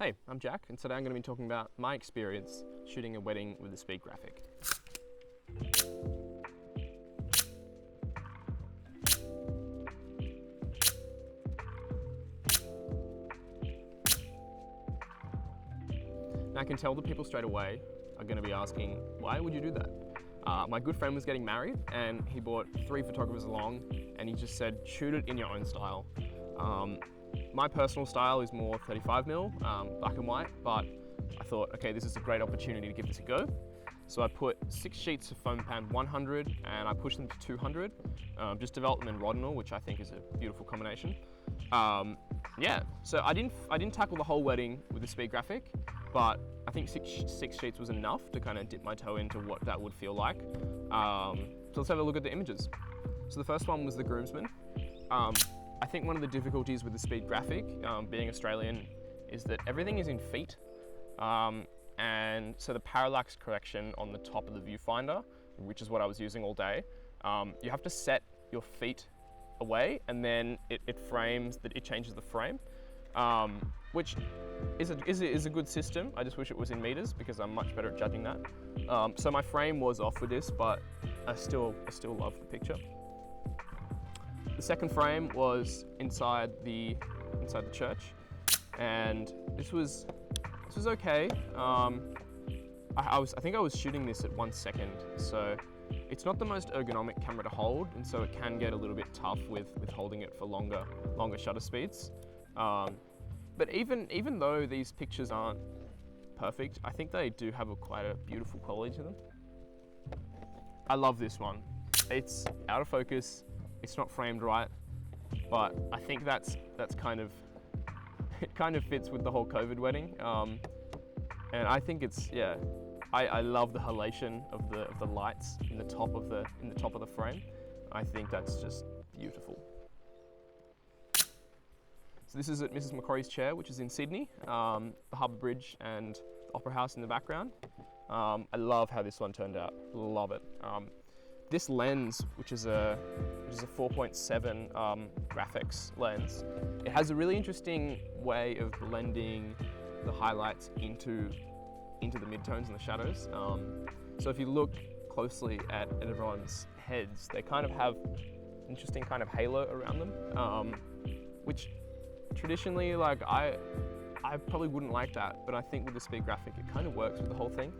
Hey, I'm Jack, and today I'm going to be talking about my experience shooting a wedding with a speed graphic. Now I can tell that people straight away are going to be asking, why would you do that? My good friend was getting married and he brought 3 photographers along and he just said, shoot it in your own style. My personal style is more 35mm, black and white, but I thought, okay, this is a great opportunity to give this a go. So I put 6 sheets of foam pan 100 and I pushed them to 200, just developed them in Rodinal, which I think is a beautiful combination. Yeah, so I didn't tackle the whole wedding with the speed graphic, but I think six sheets was enough to kind of dip my toe into what that would feel like. So let's have a look at the images. So the first one was the groomsmen. I think one of the difficulties with the speed graphic, being Australian, is that everything is in feet. And so the parallax correction on the top of the viewfinder, which is what I was using all day, you have to set your feet away and then it changes the frame, which is a good system. I just wish it was in meters because I'm much better at judging that. So my frame was off with this, but I still love the picture. The second frame was inside the church, and this was okay. I think I was shooting this at 1 second, so it's not the most ergonomic camera to hold, and so it can get a little bit tough with holding it for longer shutter speeds. But even though these pictures aren't perfect, I think they do have quite a beautiful quality to them. I love this one. It's out of focus. It's not framed right, but I think that's kind of it kind of fits with the whole COVID wedding. And I think it's, yeah, I love the halation of the lights in the top of the frame. I think that's just beautiful. So this is at Mrs. McCrory's chair, which is in Sydney, the Harbour Bridge and the Opera House in the background. I love how this one turned out. Love it. This lens, which is a 4.7 graphics lens, it has a really interesting way of blending the highlights into the midtones and the shadows. So if you look closely at everyone's heads, they kind of have interesting kind of halo around them, which traditionally, like, I probably wouldn't like that, but I think with the speed graphic it kind of works with the whole thing.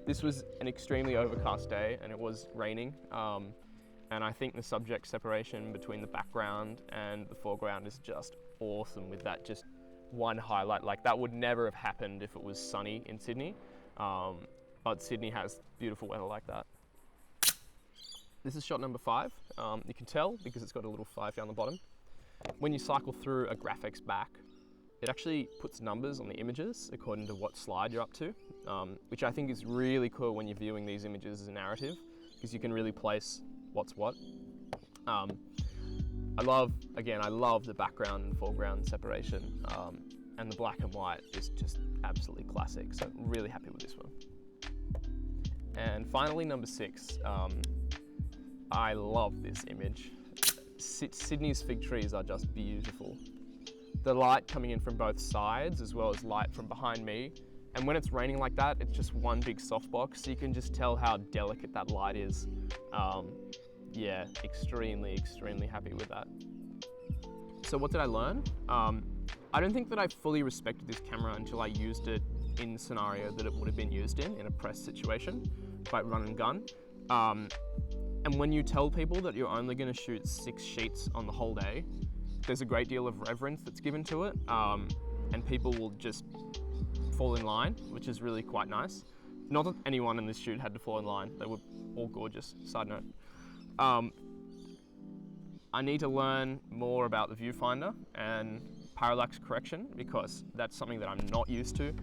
This was an extremely overcast day and it was raining, and I think the subject separation between the background and the foreground is just awesome with that just one highlight. Like, that would never have happened if it was sunny in Sydney, but Sydney has beautiful weather like that. This is shot number 5. You can tell because it's got a little 5 down the bottom. When you cycle through a graphics back, it actually puts numbers on the images according to what slide you're up to, which I think is really cool when you're viewing these images as a narrative, because you can really place what's what. I love the background and foreground separation, and the black and white is just absolutely classic, so I'm really happy with this one. And finally, number 6. I love this image. Sydney's fig trees are just beautiful. The light coming in from both sides as well as light from behind me. And when it's raining like that, it's just one big softbox, so you can just tell how delicate that light is. Yeah, extremely happy with that. So what did I learn? I don't think that I fully respected this camera until I used it in the scenario that it would have been used in a press situation, quite run and gun. And when you tell people that you're only going to shoot 6 sheets on the whole day, there's a great deal of reverence that's given to it, and people will just fall in line, which is really quite nice. Not that anyone in this shoot had to fall in line, they were all gorgeous, side note. I need to learn more about the viewfinder and parallax correction because that's something that I'm not used to.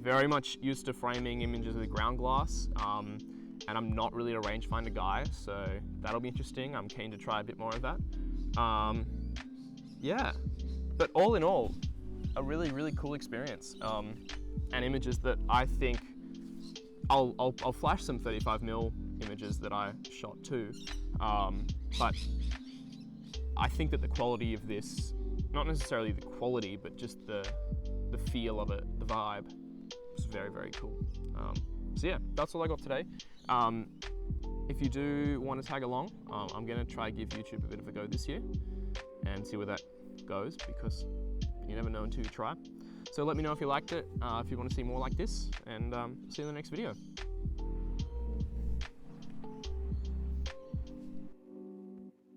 Very much used to framing images with ground glass, and I'm not really a rangefinder guy, so that'll be interesting. I'm keen to try a bit more of that. Yeah, but all in all, a really cool experience, and images that I think I'll flash some 35mm images that I shot too, but I think that the quality of this, not necessarily the quality, but just the the feel of it, the vibe. It's very, very cool. So yeah, that's all I got today. If you do want to tag along, I'm going to try give YouTube a bit of a go this year and see where that goes, because you never know until you try. So let me know if you liked it, if you want to see more like this, and see you in the next video.